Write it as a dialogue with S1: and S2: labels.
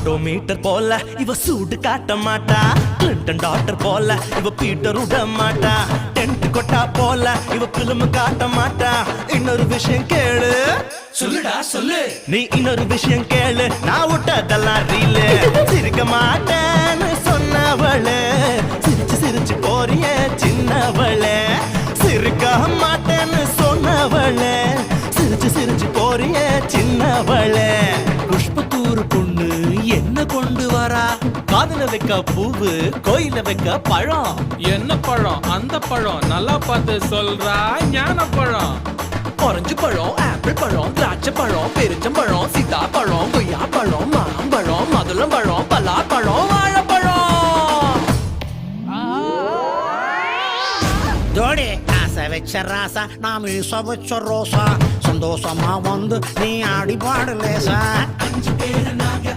S1: Odometer போல இவ சூடு காட்ட மாட்டா. கிளின்டன் டாக்டர் போல இவ பீட்டர் விட மாட்டா. டென்ட் கொட்டா போல இவ பிலிம் காட்ட மாட்டா. இன்னொரு விஷயம் கேளு,
S2: சொல்லுடா சொல்லு.
S1: நீ இன்னொரு விஷயம் கேளு, நான் விட்டதெல்லாம் ரீலு. சிரிக்க மாட்டேன்னு சொன்னவளே, சிரிச்சு சிரிச்சு போறிய சின்னவளே. சிரிக்க மாட்டேன்னு சொன்னவளே, சிரிச்சு சிரிச்சு போறிய சின்னவளே. புஷ்பத்தூர் பொண்ணு என்ன கொண்டு வரா? காதுல வைக்க பூவு, கோயில வைக்க பழம்.
S2: என்ன பழம்? அந்த பழம் நல்லா பார்த்து சொல்றா. ஞான பழம்.
S3: ஆரஞ்சு பழம், ஆப்பிள் பழம், திராட்சை பழம், பெருச்சம்பழம், சீதா பழம், கொய்யா பழம், மாம்பழம், மதுளம் பழம், பலாப்பழம், வாழைப்பழம்.
S4: தோடி ஆசை வச்ச ராசா, நான் மீச வச்ச ரோசா. சந்தோஷமா வந்து நீ ஆடி பாடு லேசா.
S3: 5 பேரு நாங்க